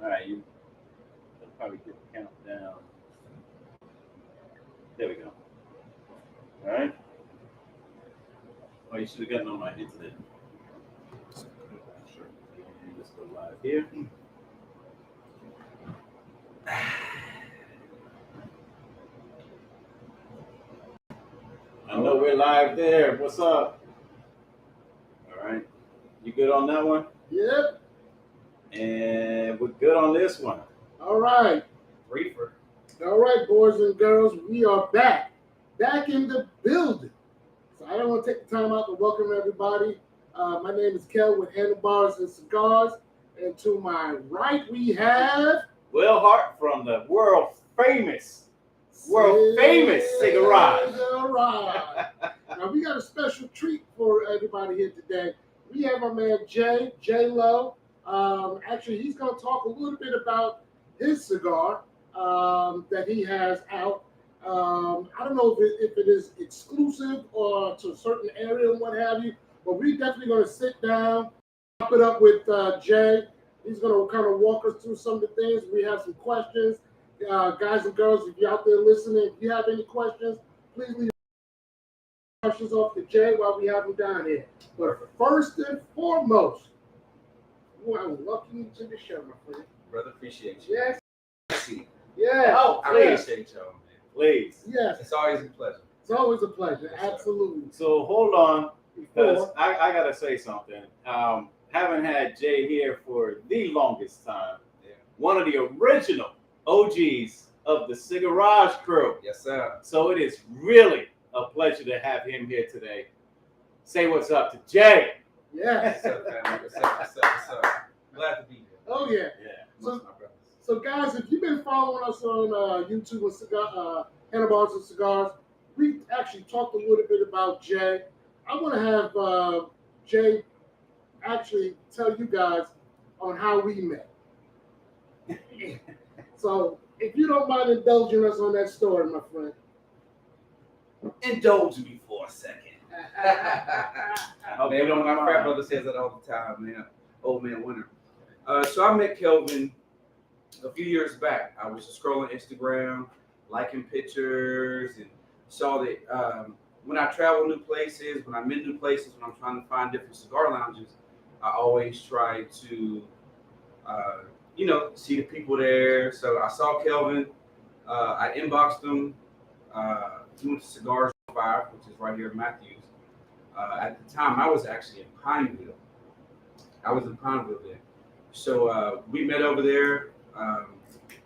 All right, I'll probably get the count down. There we go. All right. Oh, you should have gotten on my internet. Sure. And let's go live here. I know we're live there. What's up? All right. You good on that one? Yep. And we're good on this one. All right. Reefer. All right, boys and girls, we are back in the building. So I don't want to take the time out to welcome everybody. My name is Kel with Handlebars and Cigars. And to my right, we have Will Hart from the world famous Cigars. Now, we got a special treat for everybody here today. We have our man Jay Lowe. Actually, he's going to talk a little bit about his cigar that he has out. I don't know if it is exclusive or to a certain area and what have you, but we're definitely going to sit down, pop it up with Jay. He's going to kind of walk us through some of the things. We have some questions. Guys and girls, if you're out there listening, if you have any questions, please leave questions off to Jay while we have him down here. But first and foremost, well, welcome you to the show, my friend. Brother, appreciate you. Yes. Yeah. Oh, I please. appreciate y'all, man. Please. Yes. It's always a pleasure. It's always a pleasure. Yes, absolutely. So hold on, because I got to say something. Haven't had Jay here for the longest time. Yeah. One of the original OGs of the Cigars crew. Yes, sir. So it is really a pleasure to have him here today. Say what's up to Jay. Yes. What's up, family? What's up? Glad to be here. Oh, yeah. Yeah. Most of my brothers. So, guys, if you've been following us on YouTube with Handlebars and Cigars, we actually talked a little bit about Jay. I want to have Jay actually tell you guys on how we met. So, if you don't mind indulging us on that story, my friend. Indulge me for a second. hope Man, you one don't of my mind. frat brothers says that all the time, man. Old man winter. So I met Kelvin a few years back. I was just scrolling Instagram, liking pictures, and saw that when I travel new places, when I'm in new places, when I'm trying to find different cigar lounges, I always try to, see the people there. So I saw Kelvin. I inboxed him. He went to Cigars 5, which is right here in Matthews. At the time, I was actually in Pineville. Then. So we met over there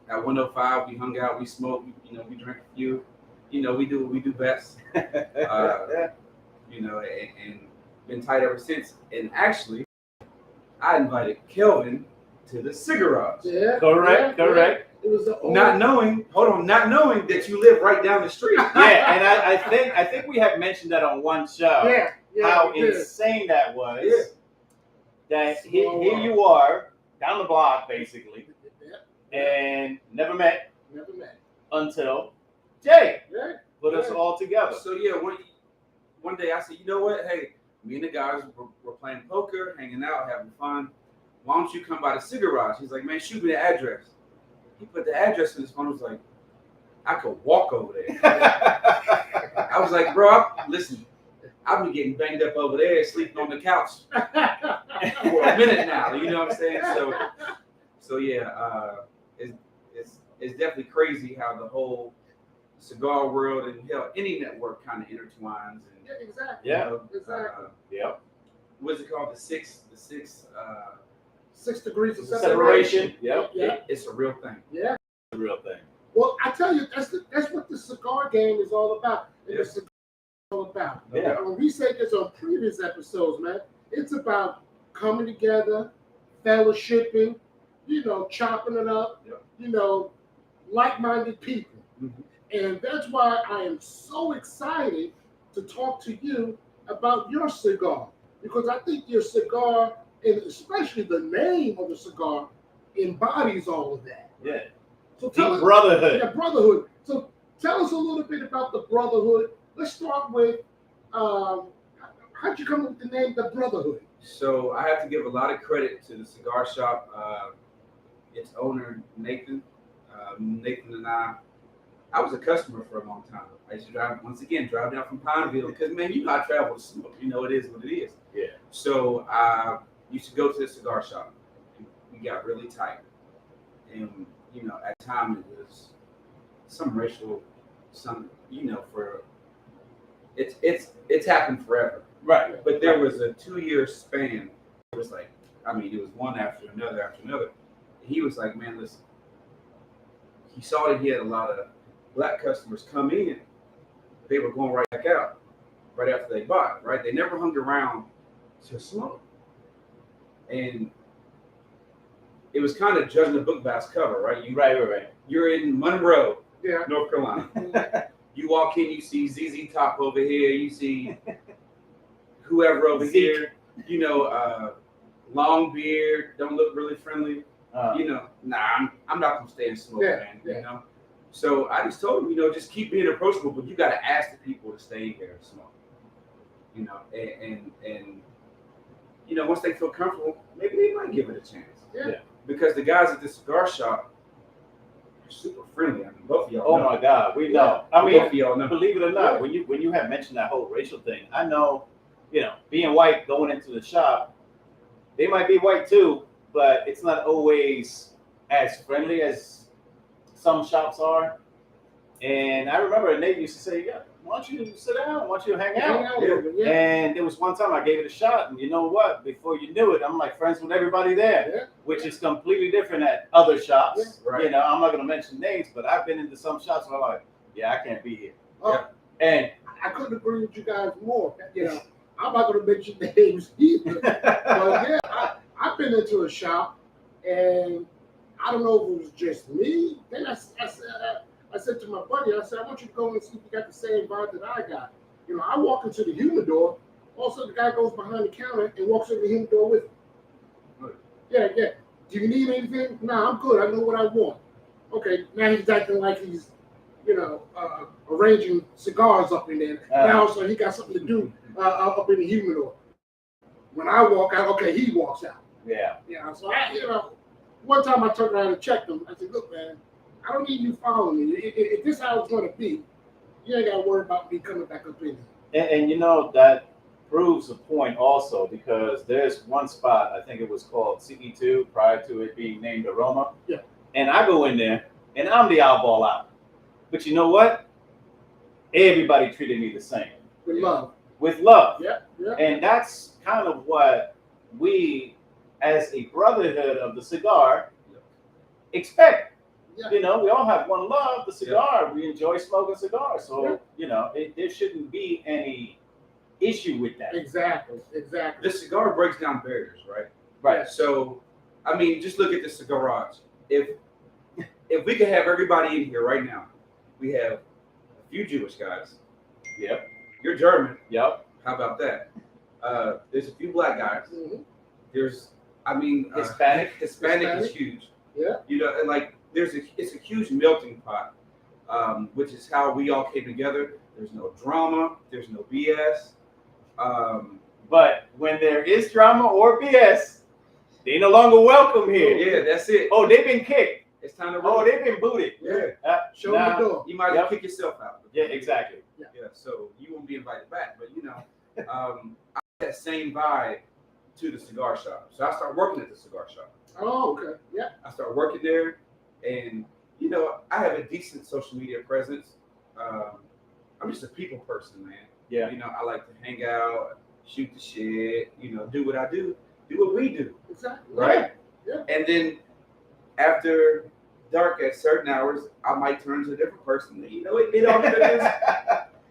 at 105. We hung out, we smoked, we drank a few. We do what we do best. And been tight ever since. And actually, I invited Kelvin to the Cigars. Yeah. Correct. It was Not knowing that you live right down the street. Yeah, and I think we had mentioned that on one show. How we did. insane that was. Yeah. That here you are down the block basically, and never met until Jay put us all together. So yeah, one day I said, you know what? Hey, me and the guys were playing poker, hanging out, having fun. Why don't you come by the Cigars? He's like, man, shoot me the address. He put the address in his phone. I was like, I could walk over there. I was like, bro, listen, I've been getting banged up over there, sleeping on the couch for a minute now. You know what I'm saying? So yeah, it's definitely crazy how the whole cigar world and hell, any network kind of intertwines. And, Yeah, exactly. Yeah. Exactly. Yep. What's it called? The six. 6 degrees of Separation. Yep. Yeah. It's a real thing. Yeah. The real thing. Well, I tell you, that's what the cigar game is all about. And the cigar is all about. Yeah. When we say this on previous episodes, man, it's about coming together, fellowshipping, chopping it up, like-minded people. Mm-hmm. And that's why I am so excited to talk to you about your cigar. Because I think your cigar, and especially the name of the cigar, embodies all of that. Yeah. So tell us, Brotherhood. Yeah, Brotherhood. So tell us a little bit about the Brotherhood. Let's start with, how'd you come up with the name, the Brotherhood? So I have to give a lot of credit to the cigar shop. its owner, Nathan. Nathan and I was a customer for a long time. I used to drive down from Pineville because, man, you know I travel to smoke. You know it is what it is. Yeah. So I used to go to the cigar shop. We got really tight. And, you know, at times it was some racial, for it's happened forever. Right. But there was a 2-year span. It was like, it was one after another. He was like, man, listen. He saw that he had a lot of black customers come in. They were going right back out right after they bought, right? They never hung around to smoke. And it was kind of judging the book by its cover, right? Right. You're in Monroe, North Carolina. You walk in, you see ZZ Top over here, you see whoever over here, long beard, don't look really friendly. I'm not gonna stay and smoke, man. You know. So I just told him, just keep being approachable, but you got to ask the people to stay here and smoke. And once they feel comfortable, maybe they might give it a chance. Yeah. Because the guys at the cigar shop are super friendly. Both of y'all. Oh know. my God, we know. Both of y'all know. Believe it or not, when you have mentioned that whole racial thing, I know, being white going into the shop, they might be white too, but it's not always as friendly as some shops are. And I remember Nate used to say, why don't you sit down? Why don't you hang out? And there was one time I gave it a shot, and you know what? Before you knew it, I'm like friends with everybody there, which is completely different at other shops. Right. I'm not going to mention names, but I've been into some shops where I'm like, I can't be here. And I couldn't agree with you guys more. I'm not going to mention names either. But I've been into a shop, and I don't know if it was just me. Then I said to my buddy, I said, I want you to go and see if you got the same vibe that I got. I walk into the humidor. Also, the guy goes behind the counter and walks into the humidor with me. Yeah. Do you need anything? Nah, I'm good. I know what I want. Okay, now he's acting like he's, arranging cigars up in there. Now, so he got something to do up in the humidor. When I walk out, okay, he walks out. Yeah. So one time I turned around and checked him. I said, look, man, I don't need you following me. If this is how it's going to be, you ain't got to worry about me coming back up in here. And that proves a point also, because there's one spot, I think it was called CE2 prior to it being named Aroma. Yeah. And I go in there and I'm the oddball out. But you know what? Everybody treated me the same. With love. Yeah. And that's kind of what we, as a brotherhood of the cigar, expect. Yeah. We all have one love, the cigar. Yeah. We enjoy smoking cigars. So, there shouldn't be any issue with that. Exactly. The cigar breaks down barriers, right? Right. So, just look at the Cigarage. If we could have everybody in here right now, we have a few Jewish guys. Yep. You're German. Yep. How about that? There's a few black guys. Mm-hmm. There's, Hispanic. Hispanic is huge. Yeah. It's a huge melting pot, which is how we all came together. There's no drama. There's no BS. But when there is drama or BS, they no longer welcome here. Yeah, that's it. Oh, they've been kicked. It's time to roll. Oh, they've been booted. Yeah. Show them the door. You might as well kick yourself out. Yeah, exactly. Yeah. So you won't be invited back. But I had that same vibe to the cigar shop. So I started working at the cigar shop. Oh, okay. Yeah. I started working there, and I have a decent social media presence. I'm just a people person, man. Yeah. I like to hang out, shoot the shit. Do what I do what we do. Exactly. Right. Yeah. And then after dark at certain hours, I might turn to a different person. It all depends.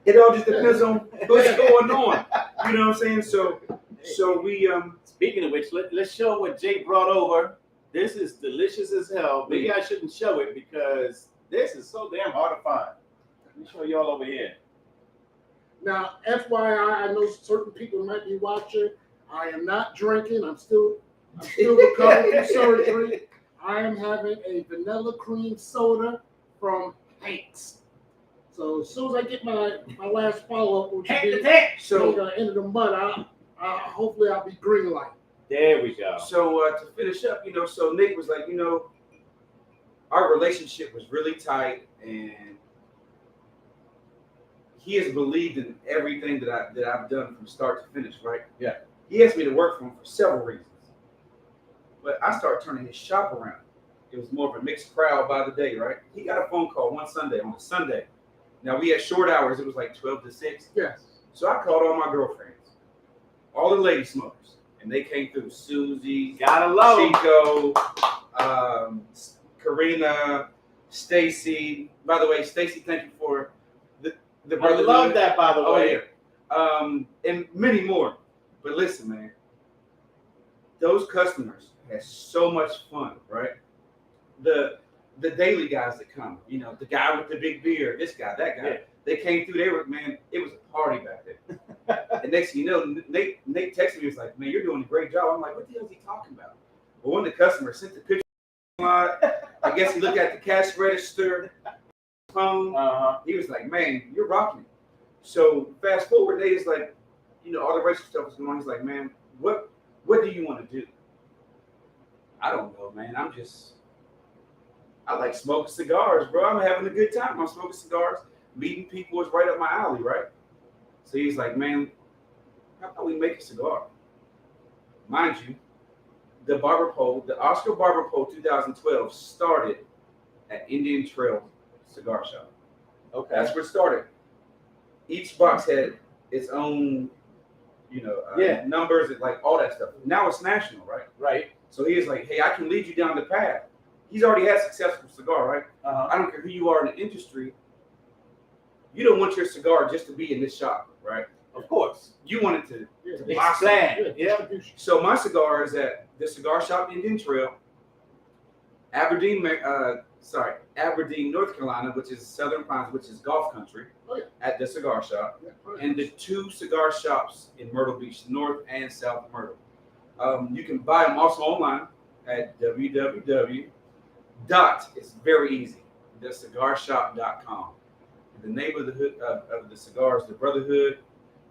It all just depends on what's going on. You know what I'm saying? So we Speaking of which, let's show what Jay brought over. This is delicious as hell. Maybe I shouldn't show it because this is so damn hard to find. Let me show y'all over here. Now, FYI, I know certain people might be watching. I am not drinking. I'm still recovering from surgery. I am having a vanilla cream soda from Hank's. So as soon as I get my last follow-up, which will be the end of the month, hopefully I'll be green light. There we go. So to finish up, so Nick was like, our relationship was really tight, and he has believed in everything that I've done from start to finish. Right? Yeah. He asked me to work for him for several reasons, but I started turning his shop around. It was more of a mixed crowd by the day. Right? He got a phone call one Sunday on a Sunday. Now we had short hours. It was like 12 to 6. Yes. So I called all my girlfriends, all the lady smokers, and they came through. Susie, Gotta love 'em. Chico, Karina, Stacy. By the way, Stacy, thank you for the I Brotherhood. love that, by the Oh way. yeah, and many more. But listen, man, those customers had so much fun, right? The daily guys that come, you know, the guy with the big beard, this guy, that guy. Yeah. They came through. They were, man, it was a party back then. And next thing you know, Nate texted me. He was like, "Man, you're doing a great job." I'm like, "What the hell is he talking about?" But when the customer sent the picture, I guess he looked at the cash register, phone. He was like, "Man, you're rocking." So fast forward, Nate is like, you know, all the racial stuff was going on. He's like, "Man, what do you want to do?" I don't know, man. I like smoking cigars, bro. I'm having a good time. I'm smoking cigars. Meeting people is right up my alley, right? So he's like, "Man, how about we make a cigar?" Mind you, the Oscar Barber Pole 2012 started at Indian Trail Cigar Shop. Okay. That's where it started. Each box had its own, you know, numbers and like all that stuff. Now it's national, right? Right. So he was like, "Hey, I can lead you down the path." He's already had a successful cigar, right? I don't care who you are in the industry. You don't want your cigar just to be in this shop, right? Of course. You want it to Expand. Yeah. So my cigar is at the cigar shop Indian Trail, Aberdeen, North Carolina, which is Southern Pines, which is golf country, at the cigar shop, and the 2 cigar shops in Myrtle Beach, North and South Myrtle. You can buy them also online at it's very easy, thecigarshop.com. The name of the cigar is the Brotherhood.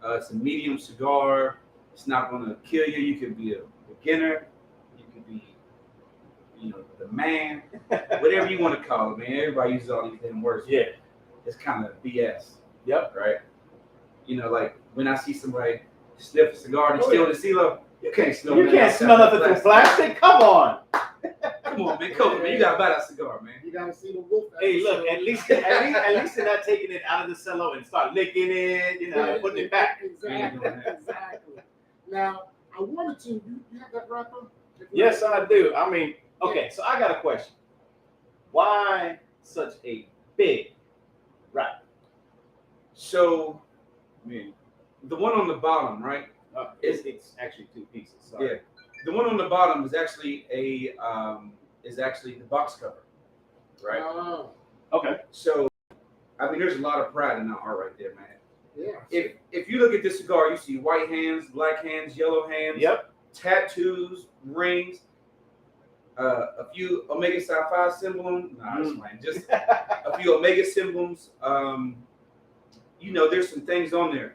It's a medium cigar. It's not going to kill you. You can be a beginner. You can be, you know, the man. Whatever you want to call it, man. Everybody uses all these damn words. Yeah. It's kind of BS. Yep. Right? You know, like when I see somebody sniff a cigar and steal the CeeLo, you can't smell You can't smell nothing through plastic. Come on. Come on, man. Come on, man. You got to buy that cigar, man. You gotta see the wolf. Hey, look. At least they're not taking it out of the cello and start licking it. You know, and putting it back. Exactly. Now, I wanted to. You have that wrapper? Yes, I do. I mean, okay. So I got a question. Why such a big wrapper? So, I mean, the one on the bottom, right? It's actually 2 pieces. Sorry. Yeah. The one on the bottom is actually the box cover, right? Oh. Okay. So, I mean, there's a lot of pride in that art right there, man. Yeah. If you look at this cigar, you see white hands, black hands, yellow hands, Yep. tattoos, rings, a few Omega Psi Phi symbols. Just a few Omega symbols. You know, there's some things on there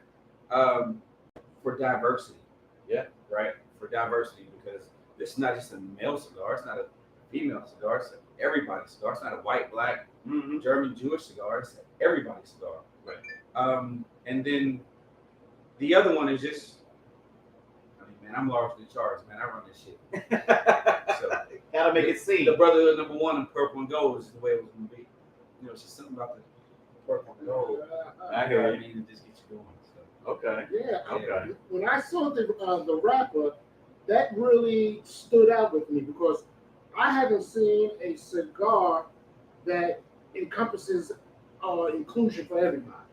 for diversity. Yeah. Right. For diversity, because it's not just a male cigar, it's not a female cigar, it's everybody's cigar. It's not a white, black, German, Jewish cigar, it's everybody's cigar. Right. And then the other one is just, I mean, man, I'm largely charged, man. I run this shit. So gotta make it see. The Brotherhood #1 in purple and gold is the way it was gonna be. You know, it's just something about the purple and gold. I hear you. I mean, it just gets you going. So. Okay. Yeah. Okay. When I saw the wrapper, that really stood out with me because I haven't seen a cigar that encompasses inclusion for everybody.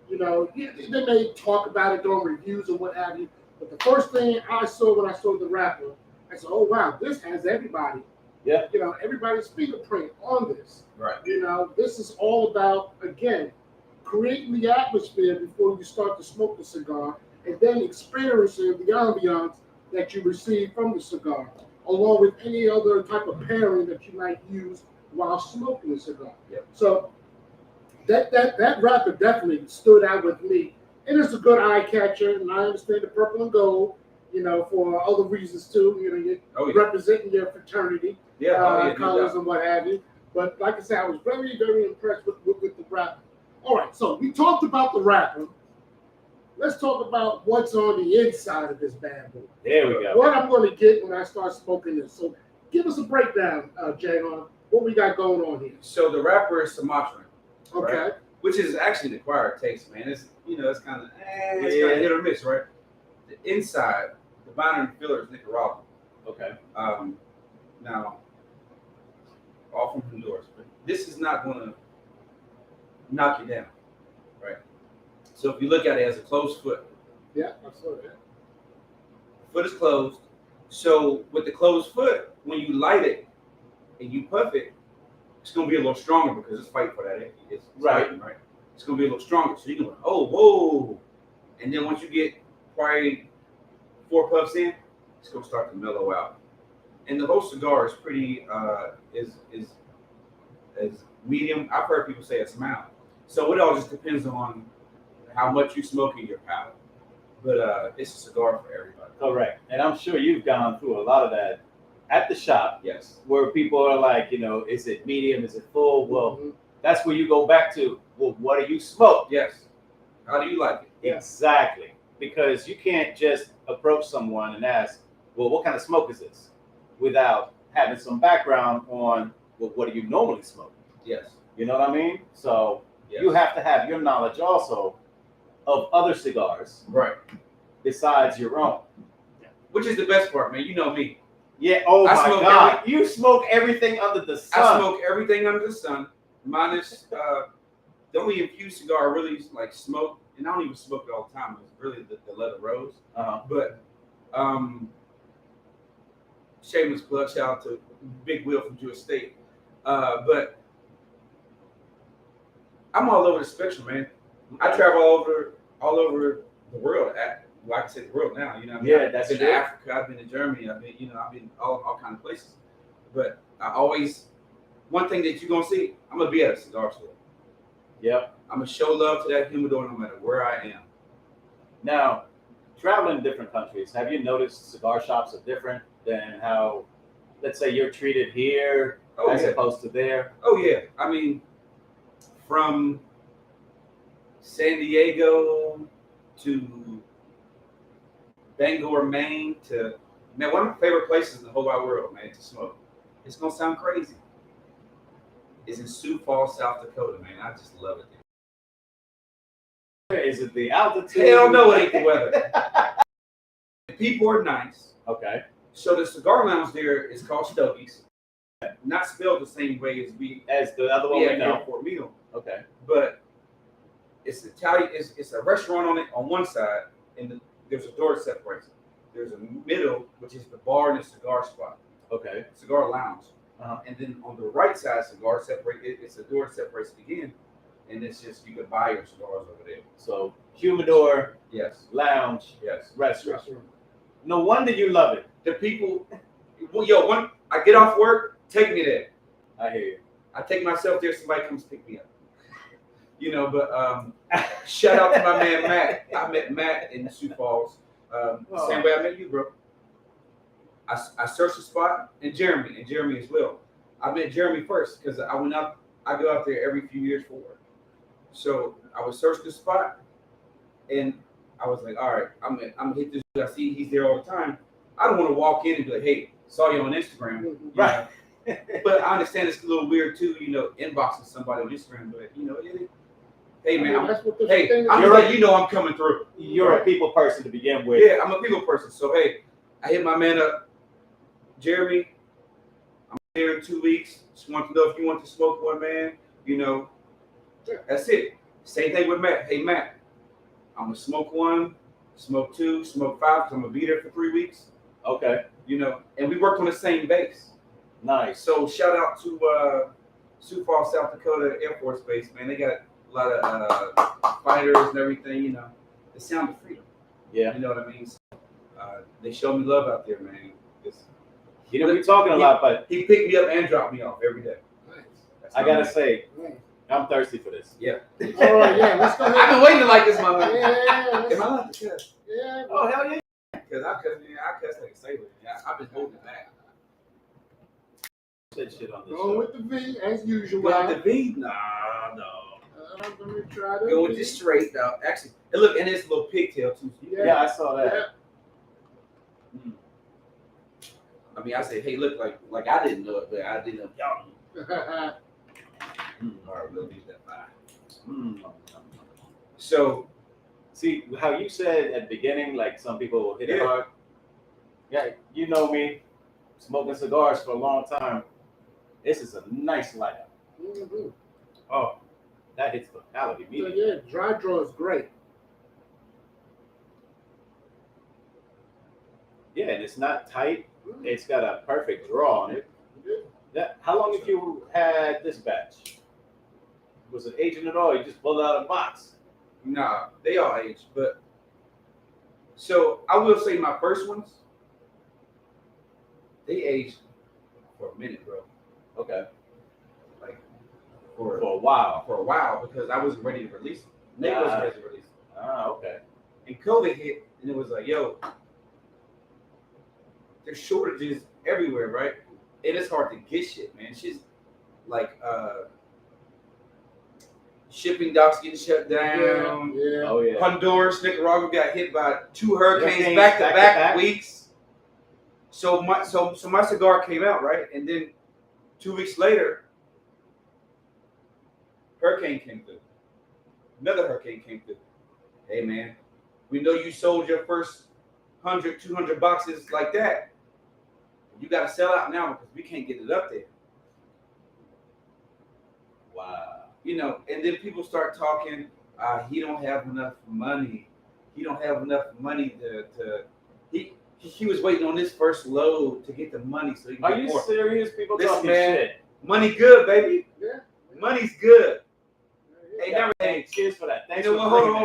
You know, they may talk about it during reviews or what have you, but the first thing I saw when I saw the wrapper, I said, "Oh wow, this has everybody." Yeah. You know, everybody's fingerprint on this. Right. You know, this is all about, again, creating the atmosphere before you start to smoke the cigar, and then experiencing the ambiance that you receive from the cigar, along with any other type of pairing that you might use while smoking the cigar. Yep. So that wrapper definitely stood out with me. And it's a good eye catcher, and I understand the purple and gold, you know, for other reasons too. You know, you're representing your fraternity, colors and what have you. But like I said, I was very, very impressed with the wrapper. All right, so we talked about the wrapper. Let's talk about what's on the inside of this bad boy. There we go. What I'm going to get when I start smoking this. So give us a breakdown, Jay, on what we got going on here. So the wrapper is Sumatran, Okay. right? Which is actually an acquired taste, man. It's it's kind of Yeah. hit or miss, right? The inside, the binder and filler is Nicaraguan. Okay. Now, all from Honduras, but this is not going to knock you down, right? So if you look at it as a closed foot, Yeah, I saw that. the foot is closed. So with the closed foot, when you light it and you puff it, it's going to be a little stronger because it's fighting for that. It's Right. fighting, right? It's going to be a little stronger. So you can go, oh, whoa. And then once you get probably 4 puffs in, it's going to start to mellow out. And the whole cigar is pretty, is medium. I've heard people say it's mild. So it all just depends on how much you smoke in your palate. But it's a cigar for everybody. Correct. And I'm sure you've gone through a lot of that at the shop Yes. where people are like, is it medium? Is it full? Well, Mhm. that's where you go back to, well, what do you smoke? Yes. How do you like it? Yeah. Exactly. Because you can't just approach someone and ask, well, what kind of smoke is this? Without having some background on, well, what do you normally smoke? Yes. You know what I mean? So Yes. you have to have your knowledge also of other cigars Right. besides your own. Which is the best part, man. You know me. Yeah. Oh I my smoke God. You smoke everything under the sun. I smoke everything under the sun, minus the only infused cigar I really like smoke, and I don't even smoke it all the time. It's really the leather rose. Uh-huh. But shameless plug, shout out to Big Will from Jewish State. But I'm all over the spectrum, man. I travel all over the world. Like I said, the world now. You know, what I mean? Yeah, that's I've been true. to Africa. I've been to Germany. I've been all kind of places. But I always, one thing that you're gonna see, I'm gonna be at a cigar store. Yep. I'm gonna show love to that humidor no matter where I am. Now, traveling in different countries, have you noticed cigar shops are different than how, let's say, you're treated here as opposed to there? Oh yeah. I mean, from San Diego to Bangor, Maine to, man, one of my favorite places in the whole wide world, man, to smoke. It's gonna sound crazy. Is in Sioux Falls, South Dakota, man. I just love it there. Is it the altitude? Hell no, it ain't the weather. The people are nice. Okay. So the cigar lounge there is called Stogies. Not spelled the same way As the other one we here know. in Fort Mill. Okay. But it's Italian. It's a restaurant on it on one side, and there's a door that separates it. There's a middle, which is the bar and the cigar spot, Okay. cigar lounge. Uh-huh. And then on the right side, cigar separate. It's a door that separates it again, and it's just you can buy your cigars over there. So humidor, Yes, lounge, yes. restaurant. No wonder you love it. The people, well, when I get off work, take me there. I hear you. I take myself there. Somebody comes pick me up. But shout out to my man Matt. I met Matt in Sioux Falls. Same way I met you, bro. I searched the spot, and Jeremy as well. I met Jeremy first because I go out there every few years for work. So I would search the spot, and I was like, all right, I'm gonna hit this. I see he's there all the time. I don't want to walk in and be like, hey, saw you on Instagram. You Right. know? But I understand it's a little weird too, inboxing somebody on Instagram. But hey man, That's what the hey, thing is. I'm You're like, I'm coming through. You're a people person to begin with. Yeah, I'm a people person. So hey, I hit my man up, Jeremy. I'm here in 2 weeks. Just want to know if you want to smoke one, man. That's it. Same thing with Matt. Hey Matt, I'm gonna smoke one, smoke two, smoke five, because I'm gonna be there for 3 weeks. Okay. And we worked on the same base. Nice. So shout out to Sioux Falls, South Dakota Air Force Base, man. They got a lot of fighters and everything. The sound of freedom. Yeah. You know what I mean? So, they show me love out there, man. We're talking a lot, but He picked me up and dropped me off every day. That's I my gotta man. say, Nice. I'm thirsty for this. Yeah. All right, yeah, let's go I've ahead. been waiting to like this, my man. Yeah, Am I allowed to cuss? yeah. Oh hell yeah. Because I cuss like a sailor. Yeah, I've been holding it back. Said shit on this Going show. with the V as usual. Go with the V? Nah, no. I'm gonna try to Go with the straight though. Actually, and look, and it's a little pigtail too. Yeah, I saw that. Yeah. I mean, I said, hey, look, like I didn't know it, but I didn't know y'all knew. All right, we'll leave that by. So, see how you said at the beginning, like some people hit it hard. Yeah, you know me, smoking cigars for a long time. This is a nice lineup. Mm-hmm. Oh, that hits the palate So immediately. yeah, dry draw is great. Yeah, and it's not tight. It's got a perfect draw on it. How long have you had this batch? Was it aging at all? You just pulled it out of the box? nah, they all aged, but so I will say my first ones, they aged for a minute, bro. Okay. Like For a while. for a while because I wasn't ready to release them. They wasn't ready to release them. Ah, okay. And COVID hit, and it was like, yo, there's shortages everywhere, right? And it's hard to get shit, man. Shit's like shipping docks getting shut down. Yeah. Oh yeah. Honduras, Nicaragua got hit by 2 hurricanes Hurricanes back to back back weeks. So my cigar came out, right? And then 2 weeks later, hurricane came through. Another hurricane came through. Hey man, we know you sold your first 100, 200 boxes like that. You got to sell out now because we can't get it up there. Wow. You know, and then people start talking, he don't have enough money. He don't have enough money to he was waiting on this first load to get the money so he can Are get you more. serious? People Listen, talking man. shit. Money good, baby. Yeah. Money's good. Hey, Yeah. never, Hey, cheers for that. Thanks you know for what? bringing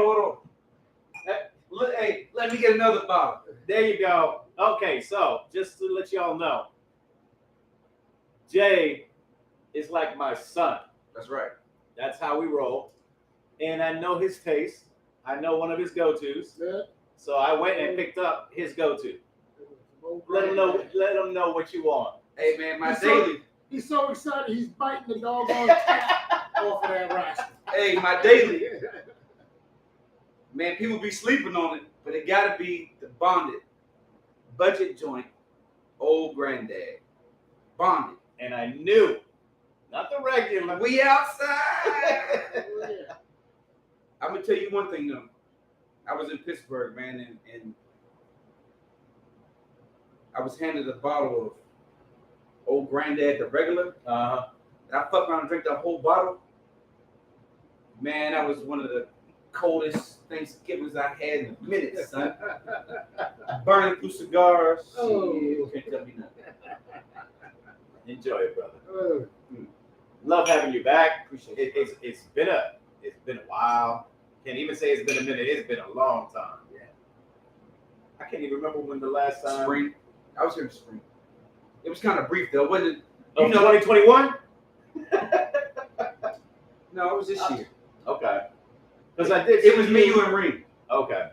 that. Hold on. Hey, let me get another bottle. There you go. Okay, so just to let y'all know, Jay is like my son. That's right. That's how we roll. And I know his taste. I know one of his go-tos. Yeah. So I went and picked up his go-to. Let him know what you want. Hey man, my He's daily. He's so excited he's biting the doggone tap off of that rascal. Hey, my daily. Man, people be sleeping on it, but it gotta be the bonded budget joint, old granddad. Bonded. And I knew, not the regular. We outside. Yeah. I'm gonna tell you one thing though. I was in Pittsburgh, man, and I was handed a bottle of old granddad, the regular. Uh-huh. And I fucked around and drank that whole bottle. Man, that was one of the coldest Thanksgivings I had in a minute, son. Burning through cigars. Oh. Shit, can't tell me nothing. Enjoy it, brother. Oh, Love having you back. Appreciate it. It's been a while. Can't even say it's been a minute. It's been a long time. Yeah. I can't even remember when the last time. Spring. I was here in spring. It was kind of brief though, wasn't it? Oh, 2021. No, it was this year. Okay. Because I did. It was me, you, and Reem. Okay.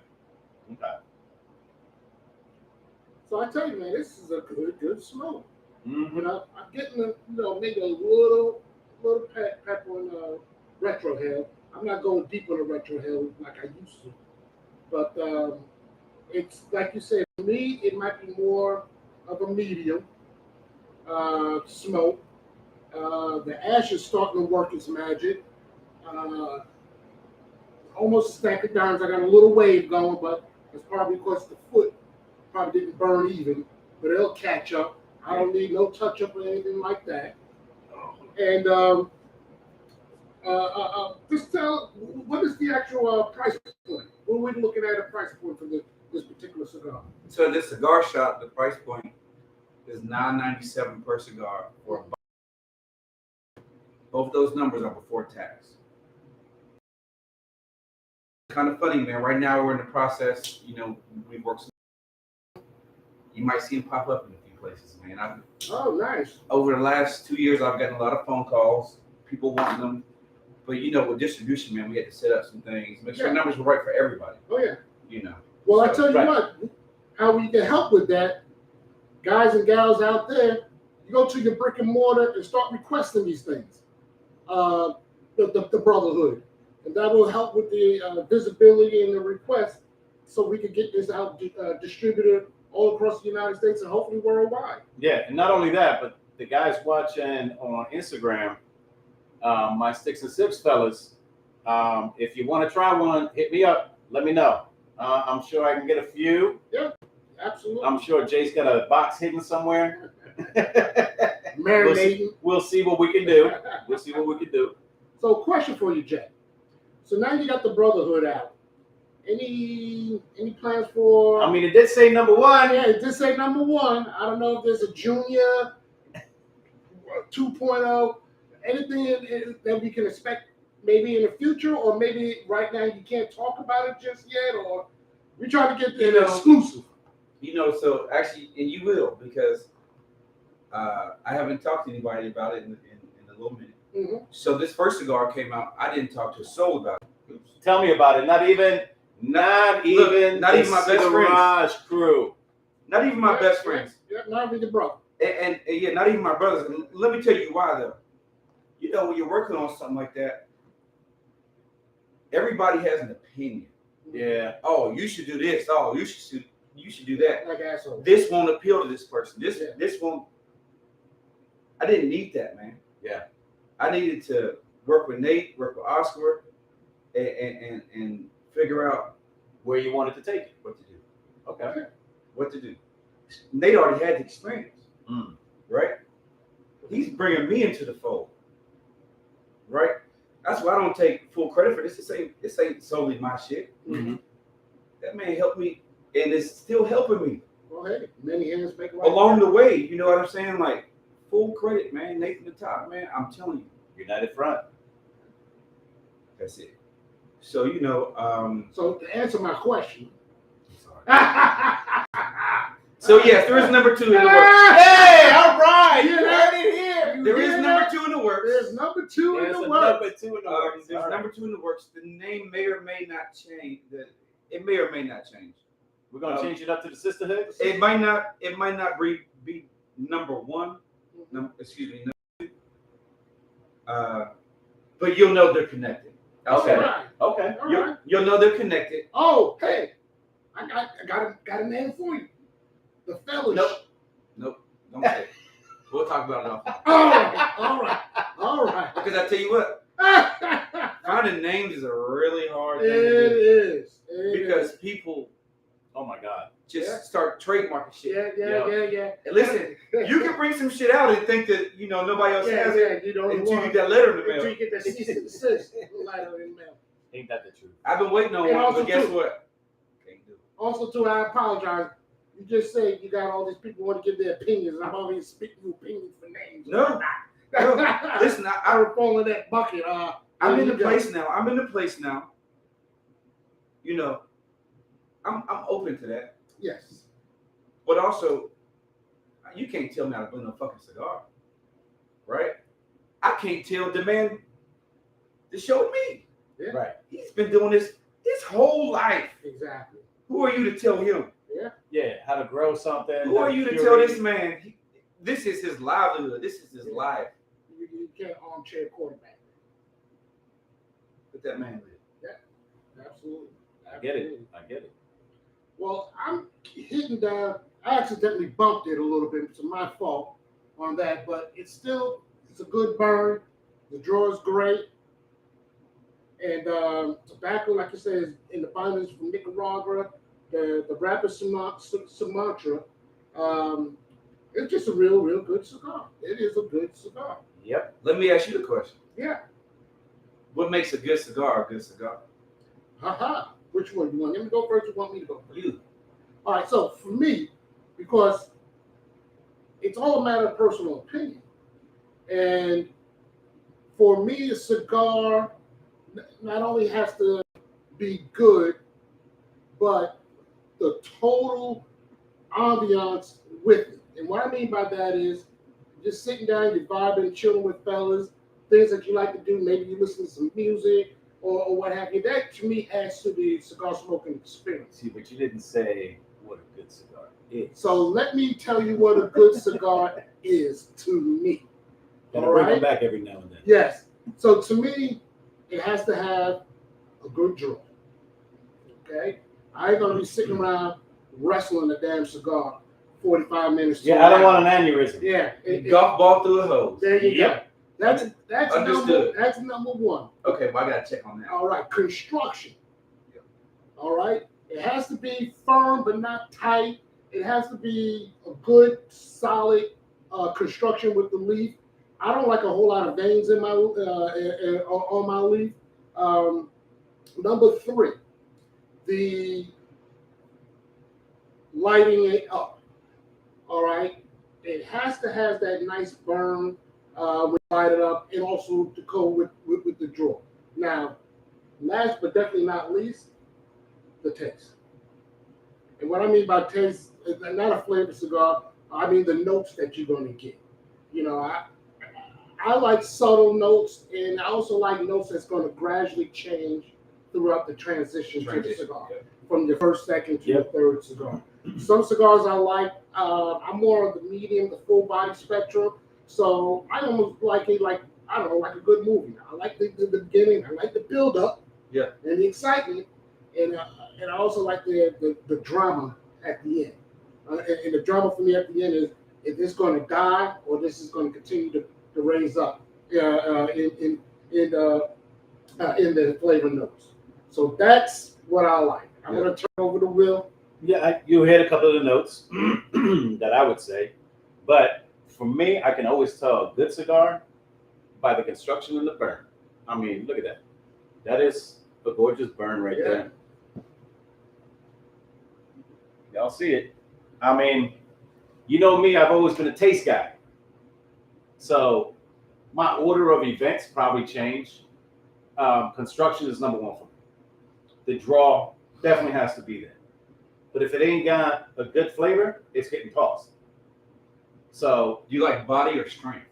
so I tell you, man, this is a good smoke. Mm-hmm. You know, I'm getting maybe a little pepper on retro hell. I'm not going deep on the retro hell like I used to, but it's like you said. For me, it might be more of a medium smoke. The ash is starting to work its magic. Almost a stack of dimes. I got a little wave going, but it's probably because the foot probably didn't burn even, but it'll catch up. I don't need no touch up or anything like that. And just tell, what is the actual price point? What are we looking at a price point for this particular cigar? So this cigar shop, the price point is $9.97 per cigar for a box. Both those numbers are before tax. Kind of funny, man. Right now we're in the process. We've worked. You might see them pop up in a few places, man. Oh, nice. Over the last 2 years, I've gotten a lot of phone calls, people wanting them. But with distribution, man, we had to set up some things, make sure the numbers were right for everybody. Oh yeah. So, Well, I tell you right. what, how we can help with that, guys and gals out there, You go to your brick and mortar and start requesting these things. The Brotherhood, and that will help with the visibility and the request, so we can get this out distributed all across the United States and hopefully worldwide. Yeah, and not only that, but the guys watching on Instagram, my Sticks and Sips fellas, if you want to try one, hit me up. Let me know. I'm sure I can get a few. Yeah, absolutely. I'm sure Jay's got a box hidden somewhere. Marinating. We'll see what we can do. We'll see what we can do. So, question for you, Jay. So now you got the Brotherhood out. Any plans for? I mean, it did say number one. Yeah, it did say number one. I don't know if there's a junior 2.0, anything that we can expect maybe in the future, or maybe right now you can't talk about it just yet, or we're trying to get the exclusive. So actually, and you will, because I haven't talked to anybody about it in a little minute. Mm-hmm. So this first cigar came out. I didn't talk to a soul about it. Oops. Tell me about it. Not even my best Cigars crew. Not even my best friends. Yeah, not even your brother. And yeah, not even my brothers. And let me tell you why, though. You know, when you're working on something like that, everybody has an opinion. Yeah. Oh, you should do this. Oh, you should do that. Like asshole. This won't appeal to this person. This won't. I didn't need that, man. Yeah. I needed to work with Nate, work with Oscar, and figure out Where you wanted to take it. what to do. Okay. What to do. Nate already had the experience, Mm. right? He's bringing me into the fold, right? That's why I don't take full credit for this. This ain't solely my shit. Mm-hmm. That man helped me, and it's still helping me Well, hey, many hands make a right along the way. You know what I'm saying? Like, full credit, man. Nathan the top, man. I'm telling you. United Front. That's it. So, So to answer my question. So yes, there is number 2 in the works. Hey, all right. You You heard it here. There is number 2 in the works. There's number 2 in There's the a works. number 2 in the works. There's All right. number 2 in the works. The name may or may not change. It may or may not change. We're gonna change it up to the sisterhood. It might not be number 1. Excuse me. Number 2. But you'll know they're connected. Okay. All right. Okay. All right. You'll know they're connected. Oh, hey, I got a name for you. The Fellowship. Nope. Don't say it. We'll talk about it offline. All right. Because I tell you what, finding names is a really hard thing It to do. is. Because people Oh my God. just start trademarking shit. Yeah. And listen, you can bring some shit out and think that nobody else has it You don't until you want get that letter in the until mail. you get that cease and desist letter in the mail. Ain't that the truth? I've been waiting on And one, also but guess too- what? Can't do it. Also, too, I apologize. You just said you got all these people want to give their opinions. I'm always speaking opinions for names. No. Listen, I would fall in that bucket. I'm in the the place now. I'm open to that. Yes. But also, you can't tell me how to blend a fucking cigar, right? I can't tell the man to show me. Yeah. Right. He's been doing this his whole life. Exactly. Who are you to tell him? Yeah. How to grow something. Who how are you to curate tell it. this man? This is his livelihood. This is his life. You can't armchair quarterback. Let that man live. Absolutely. I get it. Well, I'm hitting down. I accidentally bumped it a little bit. It's my fault on that, but it's a good burn. The draw is great. And tobacco, like I said, is in the finals from Nicaragua. The rapper Sumatra. It's just a real good cigar. It is a good cigar. Yep. Let me ask you the question. Yeah. What makes a good cigar a good cigar? Haha. Which one? You want him to go first or you want me to go first? You. All right, so for me, because it's all a matter of personal opinion. And for me, a cigar not only has to be good, but the total ambiance with it. And what I mean by that is just sitting down, you're vibing, chilling with fellas, things that you like to do. Maybe you listen to some music or what have you. That, to me, adds to the cigar smoking experience. See, but you didn't say what a good cigar is. So let me tell you what a good cigar is to me. And All bring right? them back every now and then. Yes. So to me, it has to have a good draw. Okay? I ain't gonna be sitting around wrestling a damn cigar 45 minutes. To Yeah, I don't an hour. want an aneurysm. Yeah. Golf ball through a hose. There you Yep. go. That's Understood. that's number one. Okay, well, I got to check on that. All right. Construction. Yeah. All right. It has to be firm but not tight. It has to be a good, solid construction with the leaf. I don't like a whole lot of veins in my on my leaf. Number three, the lighting it up. All right, it has to have that nice burn when you light it up, and also to go with the draw. Now, last but definitely not least, the taste. And what I mean by taste is not a flavored cigar. I mean the notes that you're going to get. You know, I like subtle notes, and I also like notes that's going to gradually change throughout the transition to the cigar, from the first, second to the third cigar. Some cigars I like, I'm more of the medium, the full body spectrum. So I almost like it like, I don't know, like a good movie. I like the beginning, I like the build up, and the excitement, and I also like the drama at the end. And the drama for me at the end is this going to die or this is going to continue to raise up in the flavor notes. So that's what I like. I'm going to turn over to Will. Yeah, you hit a couple of the notes that I would say, but for me, I can always tell a good cigar by the construction and the burn. I mean, look at that. That is a gorgeous burn right there. Y'all see it. I mean, you know me, I've always been a taste guy. So my order of events probably changed. Construction is number one for me. The draw definitely has to be there. But if it ain't got a good flavor, it's getting tossed. So do you like body or strength?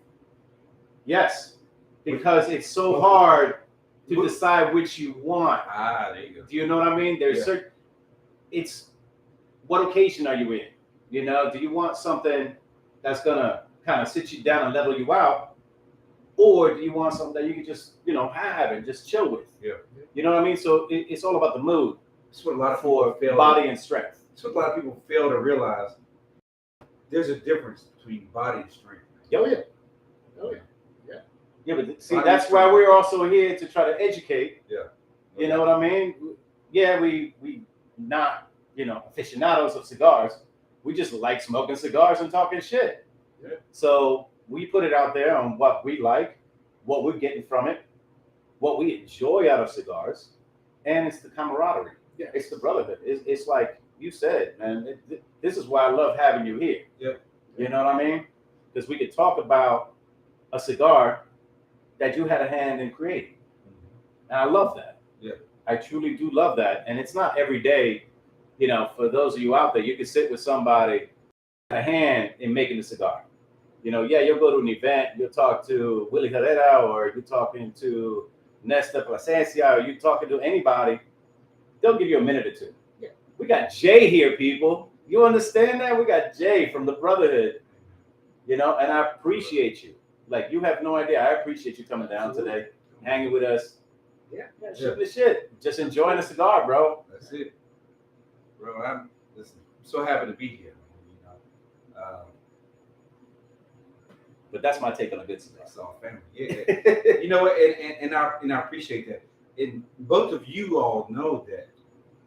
Yes, because it's so hard to decide which you want. There you go. Do you know what I mean? There's certain. It's what occasion are you in? You know, do you want something that's gonna kind of sit you down and level you out, or do you want something that you can just have and just chill with? Yeah. You know what I mean? So it's all about the mood. That's what a lot of people fail body and strength. That's what a lot of people fail to realize. There's a difference between body and strength. Oh yeah. Yeah, but see, that's why we're also here to try to educate. Yeah. You know what I mean? Yeah, we not aficionados of cigars. We just like smoking cigars and talking shit. Yeah. So we put it out there on what we like, what we're getting from it, what we enjoy out of cigars, and it's the camaraderie. Yeah. It's the brotherhood. It's like you said, man. This is why I love having you here. Yeah. You know what I mean? Because we could talk about a cigar that you had a hand in creating. And I love that. Yeah. I truly do love that. And it's not every day, for those of you out there, you can sit with somebody, a hand in making the cigar. You'll go to an event, you'll talk to Willie Herrera, or you're talking to Nesta Plasencia, or you're talking to anybody, they'll give you a minute or two. Yeah. We got Jay here, people. You understand that? We got Jay from the Brotherhood, and I appreciate you. Like, you have no idea. I appreciate you coming down today, hanging with us. Yeah. Shooting the shit. Just enjoying the cigar, bro. That's it. Bro, I'm so happy to be here. But that's my take on a good cigar. It's all family. Yeah. You know what? And I appreciate that. And both of you all know that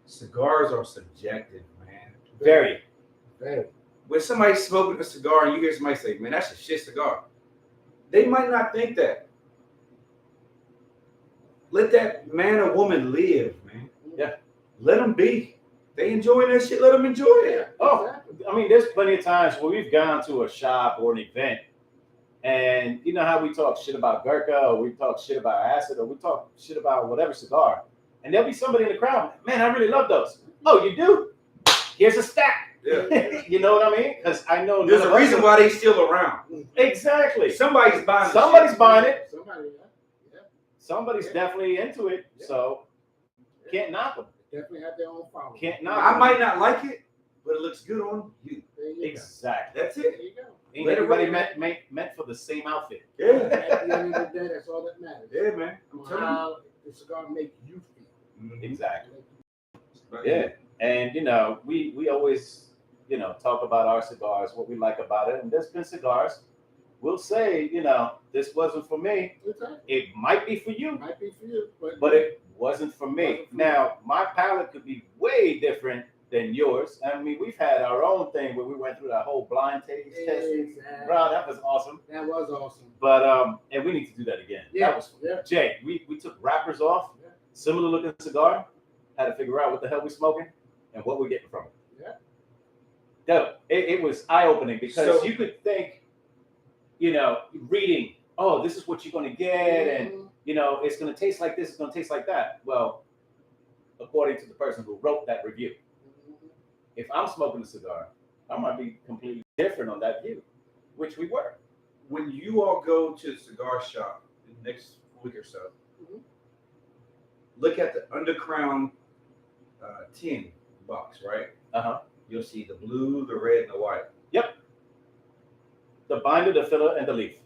cigars are subjective, man. Very. When somebody's smoking a cigar and you hear somebody say, man, that's a shit cigar, they might not think that. Let that man or woman live, man. Yeah. Let them be. They enjoying that shit. Let them enjoy it. Oh, I mean, there's plenty of times where we've gone to a shop or an event, and you know how we talk shit about Gurkha, or we talk shit about acid, or we talk shit about whatever cigar, and there'll be somebody in the crowd, man, I really love those. Oh, you do? Here's a stack. Yeah. You know what I mean? Because I know there's a reason why they still around. Exactly. Somebody's buying it. Somebody's definitely into it. So can't knock them. Definitely have their own following. Can't knock I them. might not like it, but it looks good on you. There you Exactly. That's go. There it. you go. Ain't Let it everybody rip. meant for the same outfit. Yeah. At the end of the day, that's all that matters. Yeah, man. I'm On telling you. how the cigar make you feel. Mhm. Exactly. Right. Yeah. And we always, talk about our cigars, what we like about it. And there's been cigars. We'll say, this wasn't for me. Exactly. It might be for you, Might be for you, but it wasn't for me. Wasn't for Now, my palate could be way different than yours. I mean, we've had our own thing where we went through that whole blind taste testing. Exactly. Bro, that was awesome. That was awesome. But and we need to do that again. Yeah. That was Yeah. Jay. We took wrappers off, Yeah. similar looking cigar, had to figure out what the hell we smoking and what we're getting from it. Yeah. Dope. It was eye opening because So- you could think, reading, oh, this is what you're gonna get, and it's gonna taste like this, it's gonna taste like that. Well, according to the person who wrote that review, Mhm. if I'm smoking a cigar, I might be completely different on that view, which we were. When you all go to the cigar shop the next week or so, Mhm. look at the undercrown tin box, right? Uh-huh. You'll see the blue, the red, and the white. Yep. The binder, the filler, and the leaf.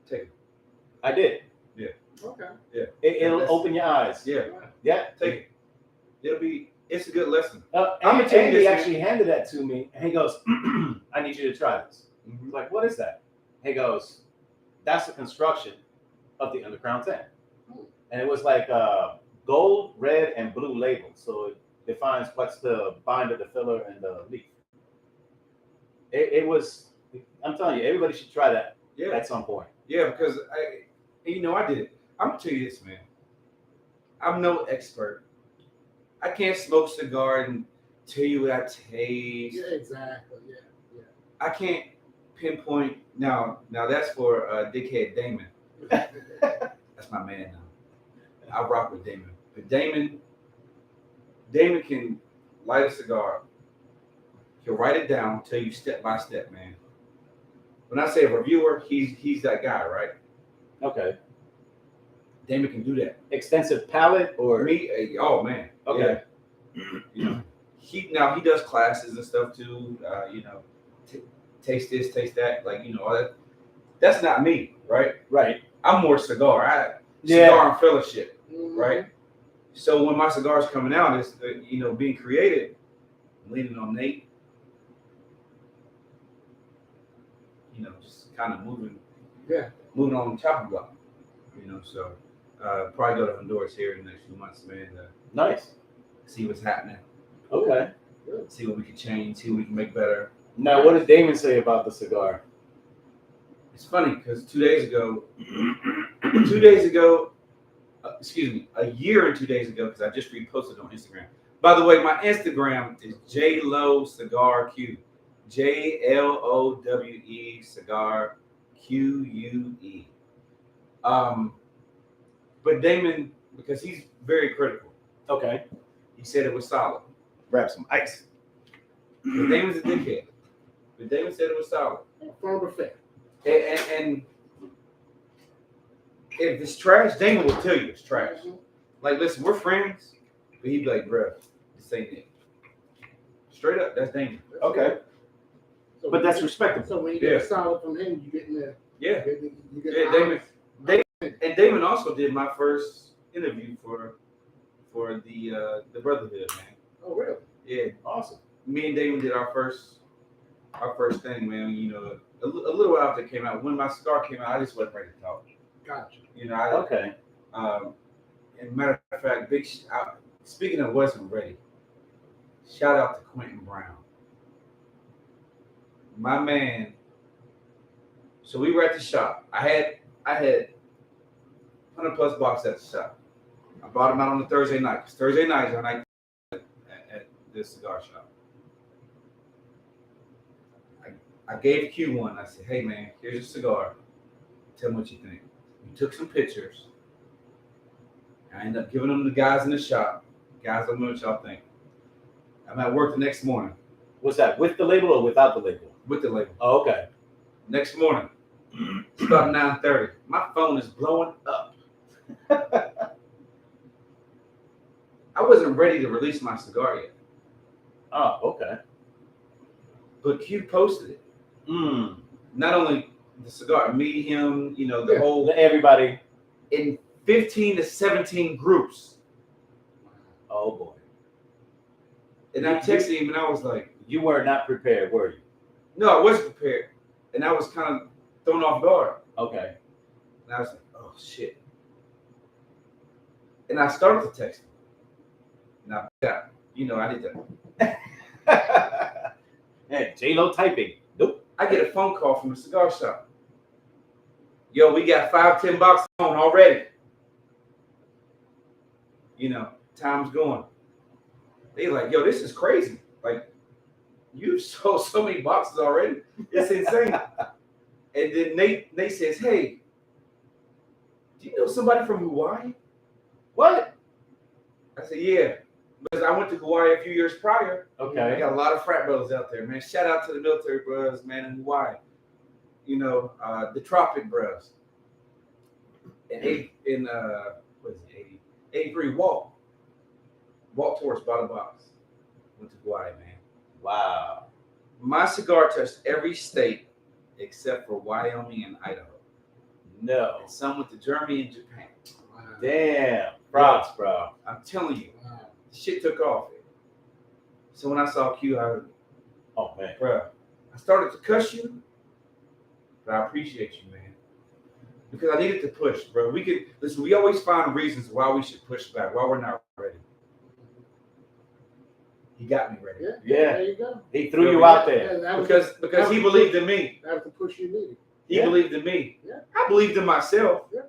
Take it. I did. Okay. It'll That's- open your eyes. Yeah, Right. Yeah. take it. It's a good lesson. I'm I'ma gonna tell you Andy this, actually handed that to me, and he goes, "I need you to try this." Mhm. He's like, "What is that?" He goes, "That's the construction of the undercrown tin," and it was like gold, red, and blue labels, so it defines what's the binder, the filler, and the leaf. It was. I'm telling you, everybody should try that Yeah, at some point. yeah, because I did it. I'm gonna tell you this, man. I'm no expert. I can't smoke cigar and tell you what I taste. Yeah, exactly. Yeah. I can't pinpoint. Now that's for dickhead Damon. That's my man now. I rock with Damon. But Damon can light a cigar. He'll write it down, tell you step by step, man. When I say a reviewer, he's that guy, right? Okay. Damon can do that. Extensive palate For or me, oh man. Okay. Yeah. You know, he does classes and stuff too. Taste this, taste that, all that. That's not me, right? right. I'm more cigar. Yeah. Cigar and fellowship, Mhm. right? So when my cigar's coming out, it's being created. I'm leaning on Nate. Just kind of moving on the chopping block. So probably go to Honduras here in the next few months, man. Nice. See what's happening. Okay. See what we can change. See what we can make better. Now, what did Damon say about the cigar? It's funny because 2 days ago, a year and 2 days ago, because I just reposted on Instagram. By the way, my Instagram is Jay Lowe Cigar Q. JLOWE Cigar QUE. But Damon, because he's very critical, Okay. he said it was solid. Grab some ice. But Damon's a dickhead. But Damon said it was solid. Farmer fair. And if it's trash, Damon will tell you it's trash. Mhm. Like, listen, we're friends, but he'd be like, bruh, this ain't it. Straight up, that's Damon. Okay. So But when that's you- respectable. So when you get a solid from him, you get in there. Yeah. You get Yeah, Damon also did my first interview for the Brotherhood, man. Oh, really? Yeah, Awesome. me and Damon did our first thing, man. A little while after it came out. When my cigar came out, I just wasn't ready to talk. Gotcha. Okay. And matter of fact, speaking of wasn't ready, shout out to Quentin Brown, my man. So we were at the shop. I had 100+ boxes at the shop. I brought them out on the Thursday night. 'Cause Thursday nights are night at this cigar shop. I gave Q one. I said, "Hey man, here's your cigar. Tell me what you think." We took some pictures. I ended up giving them to the guys in the shop. Guys, let me know what y'all think. I'm at work the next morning Was that with the label or without the label? with the label. Oh, okay. Next morning, it's about 9:30. My phone is blowing up. I wasn't ready to release my cigar yet. Oh, okay. But Q posted it. Not only the cigar, me, him, the whole everybody in 15 to 17 groups. Oh boy. And I texted him and I was like, you were not prepared, were you? No, I wasn't prepared. And I was kind of thrown off guard. Okay. And I was like, oh shit. And I started to text him. And I did that. Hey, Jay Lowe typing. Nope. I get a phone call from the cigar shop. Yo, we got 5-10 boxes on already. Time's going. They like, yo, this is crazy. Like, you've sold so many boxes already. It's insane. And then Nate says, hey, do you know somebody from Hawaii? What? I said, yeah. Because I went to Hawaii a few years prior. Okay. I got a lot of frat brothers out there, man. Shout out to the military brothers, man, in Hawaii. The Tropic Bros. In 83, Walt Torres bought a box. Went to Hawaii, man. Wow. My cigar touched every state except for Wyoming and Idaho. No. And some went to Germany and Japan. Wow. Damn. Props, bro. I'm telling you, Wow. shit took off. So when I saw Q, Oh man. bro, I started to cuss you, but I appreciate you, man. Because I needed to push, bro. We always find reasons why we should push back, why we're not ready. He got me ready. Yeah. There you go. He threw you out there. Because he believed in me. That was the push you needed. He believed in me. Yeah. I believed in myself. Yeah.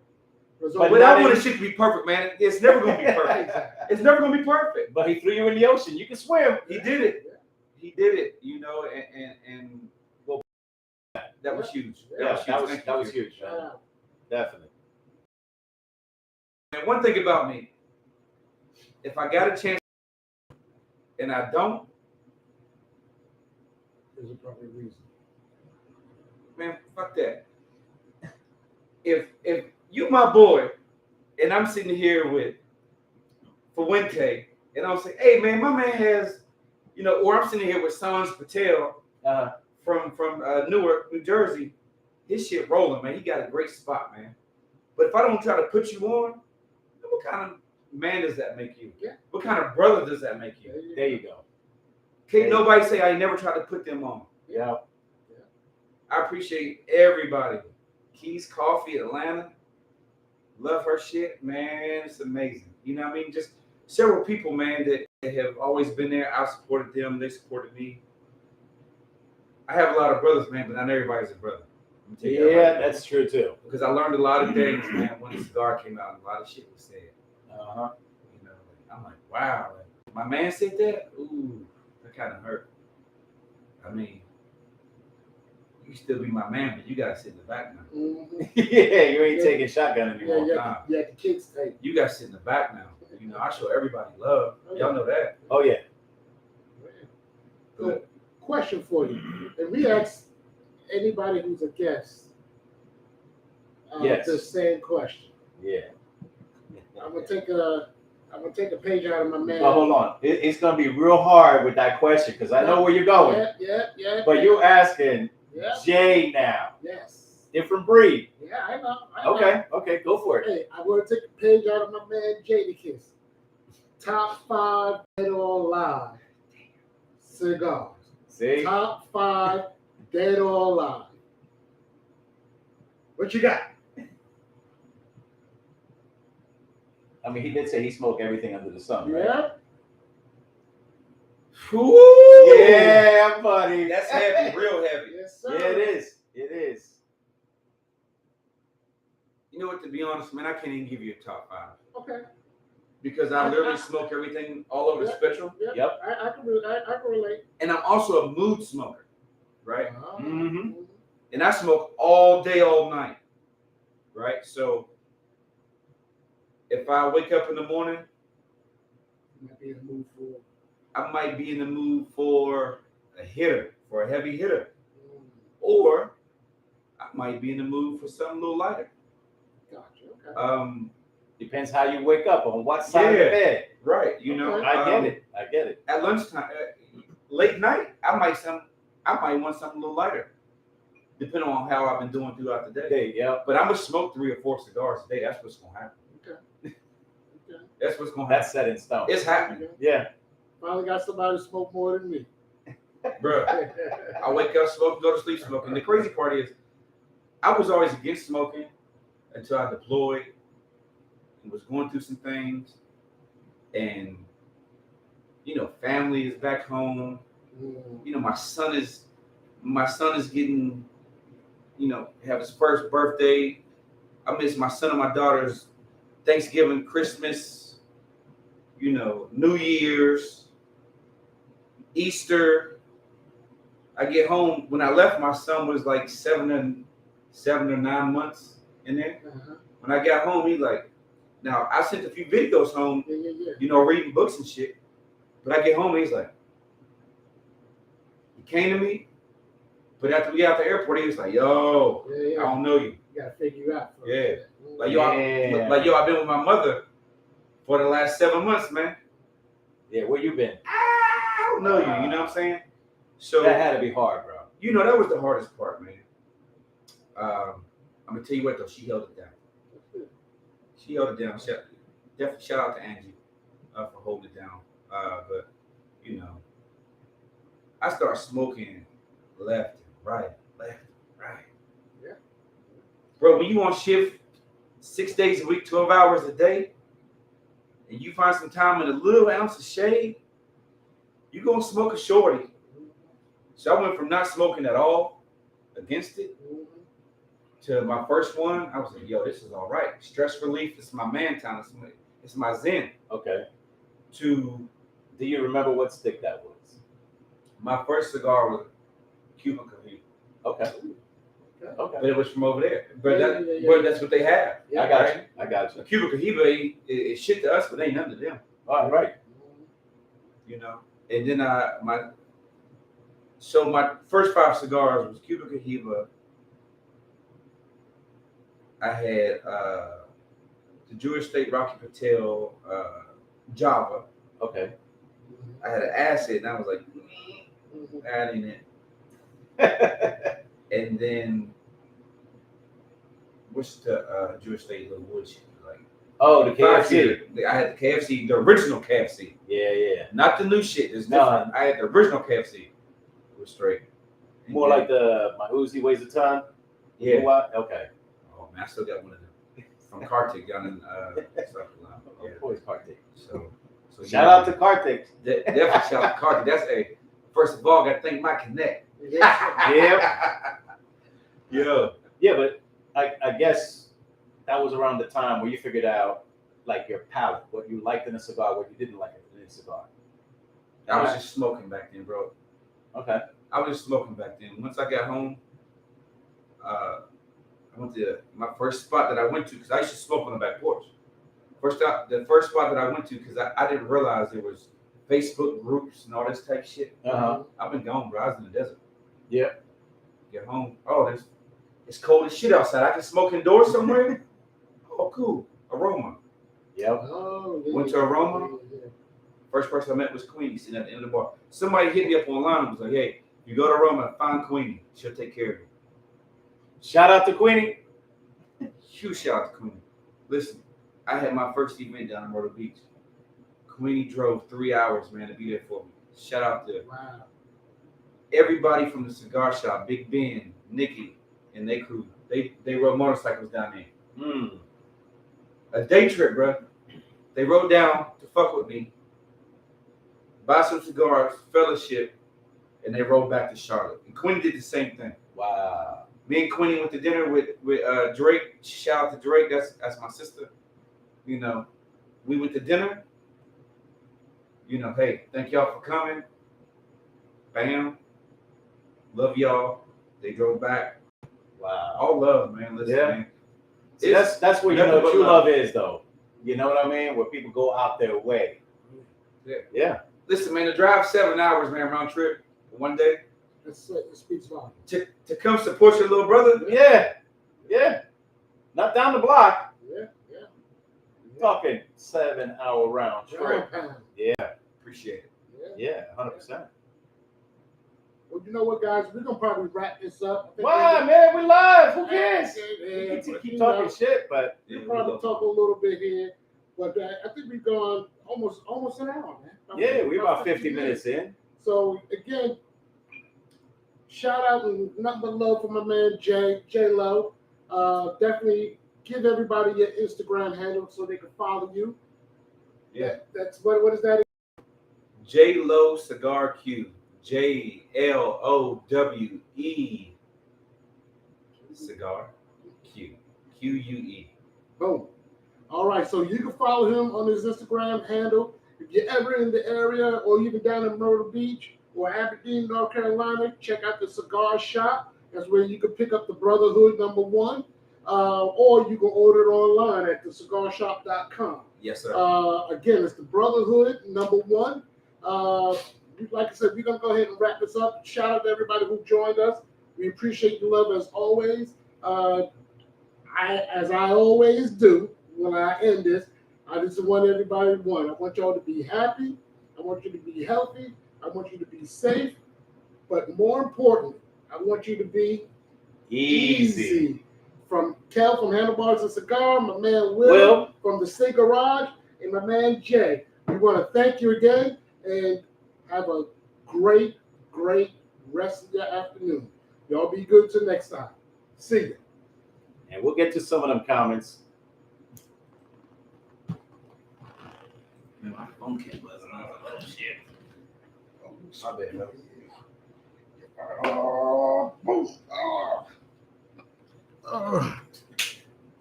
But I want shit to be perfect, man. It's never going to be perfect. It's never going to be perfect. But he threw you in the ocean. You can swim. He did it. He did it, and well, that was huge. That was huge, man. Wow. Definitely. And one thing about me, if I got a chance and I don't, There's a proper reason. man, fuck that. If you my boy, and I'm sitting here with Fuente, and I'm saying, hey man, my man has, or I'm sitting here with Sans Patel from Newark, New Jersey. His shit rolling, man. He got a great spot, man. But if I don't try to put you on, then what kind of man does that make you? Yeah. What kind of brother does that make you? There you go. Can't nobody say I never tried to put them on. Yeah. I appreciate everybody. Keys Coffee, Atlanta. Love her shit, man. It's amazing. You know what I mean? Just several people, man, that have always been there. I supported them. They supported me. I have a lot of brothers, man, but not everybody's a brother. Yeah, that's true too. Because I learned a lot of things, man, when the cigar came out. A lot of shit was said. I'm like, wow. Like, my man said that? Ooh, that kind of hurt. I mean, you still be my man, but you got to sit in the back now. Mm-hmm. Yeah, you ain't taking shotgun anymore. Yeah, the kids take. You got to sit in the back now. I show everybody love. Y'all know that. Oh, yeah. So, question for you. And we ask anybody who's a guest the same question. Yeah. I'm gonna take a page out of my man. But hold on. It's gonna be real hard with that question because I know where you're going. Yeah. But you're asking Jay now. Yes. Different breed. Yeah, I know. Okay, go for it. Hey, I'm gonna take a page out of my man Jadakiss. Top 5 dead or alive cigars. See? Top 5 dead or alive. What you got? I mean, he did say he smoked everything under the sun, right? Yeah. Ooh. Yeah, buddy. That's heavy, real heavy. Yes, sir. Yeah, it is. It is. You know what, to be honest, man, I can't even give you a top 5. Okay. Because I literally smoke everything all over the spectrum. Yep. I can relate. And I'm also a mood smoker, right? Mm-hmm. And I smoke all day, all night, right? So if I wake up in the morning, I might be in the mood for a hitter, for a heavy hitter. Or I might be in the mood for something a little lighter. Gotcha. Okay. Depends how you wake up, on what side of the bed. Right. I get it. At lunchtime, late night, I might want something a little lighter, depending on how I've been doing throughout the day. Yeah. But I'm gonna smoke 3 or 4 cigars a day. That's what's gonna happen. Okay. That's what's gonna happen. That's set in stone. It's happening. Yeah. Finally got somebody to smoke more than me. Bro, I wake up smoking, go to sleep smoking. The crazy part is, I was always against smoking until I deployed and was going through some things, and family is back home. My son is getting, have his first birthday. I miss my son and my daughter's Thanksgiving, Christmas, New Year's, Easter. I get home. When I left, my son was like 7 or 9 months in there. Uh-huh. When I got home, he like, now I sent a few videos home, Yeah. Reading books and shit. But I get home, and he's like, he came to me, but after we got to the airport, he was like, yo, Yeah. I don't know you. You gotta figure you out. Yeah. Like, Yeah. I've been with my mother for the last 7 months, man. Yeah, where you been? I don't know you, you know what I'm saying? So That had to be hard, bro. that was the hardest part, man. I'm gonna tell you what though, she held it down. She held it down. Definitely shout out to Angie for holding it down. But I started smoking left and right. Yeah. Bro, when you on shift 6 days a week, 12 hours a day, and you find some time in a little ounce of shade, you gonna smoke a shorty. So I went from not smoking at all, against it, to my first one. I was like, yo, this is all right. Stress relief, this is my man time. It's my zen. Okay. Do you remember what stick that was? My first cigar was Cuban Cahiba. Okay. But it was from over there. But Yeah. That's what they have. Yeah, I got you. A Cuban Cahiba is shit to us, but ain't nothing to them. All right. And then my first 5 cigars was Cuban Cahiba. I had the Jewish State Rocky Patel Java. Okay. I had an acid, and I was like, adding it. And then what's the Jewish State little wood shit like? Oh, the KFC. I had the KFC, the original KFC. Yeah. Not the new shit. It's No. different. I had the original KFC. It was straight. More like my Uzi weighs a ton. Yeah. Okay. Oh man, I still got one of them from Kartik down in South Carolina. Yeah. Always Kartik. So Shout out to Kartik. Definitely shout out to Kartik. That's first of all, got to thank my connect. Yeah. Yeah. Yeah, but I guess that was around the time where you figured out like your palate, what you liked in a cigar, what you didn't like in a cigar. I was just smoking back then, bro. Okay. I was just smoking back then. Once I got home, I went to my first spot that I went to because I used to smoke on the back porch. The first spot that I went to because I didn't realize there was Facebook groups and all this type of shit. I've been gone, bro. I was in the desert. Yeah. Get home. Oh, it's cold as shit outside. I can smoke indoors somewhere. Oh, cool. Aroma. Yep. Went to Aroma. First person I met was Queenie sitting at the end of the bar. Somebody hit me up online and was like, hey, you go to Aroma, find Queenie. She'll take care of you. Shout out to Queenie. Huge shout out to Queenie. Listen, I had my first event down in Myrtle Beach. Queenie drove 3 hours, man, to be there for me. Shout out to everybody from the cigar shop, Big Ben, Nikki, and they crew. They rode motorcycles down there. A day trip, bro. They rode down to fuck with me, buy some cigars, fellowship, and they rode back to Charlotte. And Queenie did the same thing. Wow. Me and Queenie went to dinner with Drake. Shout out to Drake. That's my sister. We went to dinner. Hey, thank y'all for coming. Bam. Love y'all. They drove back. Wow. All love, man. Listen, man. See, that's where true love is, though. You know what I mean? Where people go out their way. Yeah. Listen, man, to drive 7 hours, man, round trip one day. It speaks volumes. To come support your little brother. Yeah. Not down the block. Yeah. Talking 7 hour round trip. Yeah. Appreciate it. Yeah, 100%. Well, you know what, guys? We're gonna probably wrap this up. I think Why, man? We live. Who cares? Yeah, We keep talking shit, but we'll probably talk a little bit here, but I think we've gone almost an hour, man. yeah, we're about 50 minutes in. So again, shout out and nothing but love for my man Jay Lowe. Definitely give everybody your Instagram handle so they can follow you. Yeah. That's what is that? Jay Lowe Cigar Q. JLOWE Cigar Q. QUE. Boom. All right, so you can follow him on his Instagram handle. If you're ever in the area or even down in Myrtle Beach or Aberdeen, North Carolina, check out the Cigar Shop. That's where you can pick up the Brotherhood No. 1, or you can order it online at thecigarshop.com. Yes, sir. Again, it's the Brotherhood No. 1. Like I said, we're going to go ahead and wrap this up. Shout out to everybody who joined us. We appreciate your love as always. As I always do when I end this, I just want everybody to want. I want y'all to be happy. I want you to be healthy. I want you to be safe. But more importantly, I want you to be easy. From Kel from Handlebars and Cigar, my man Will from the Cigars, and my man Jay. We want to thank you again and have a great, great rest of your afternoon. Y'all be good till next time. See you. And we'll get to some of them comments. Man, my phone can't buzz. Oh, shit. My bad, man.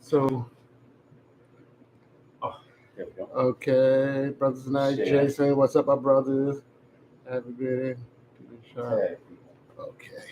So, There we go. okay, brothers and I, Share. Jason, what's up, my brothers? Have a good day. Hey. Okay.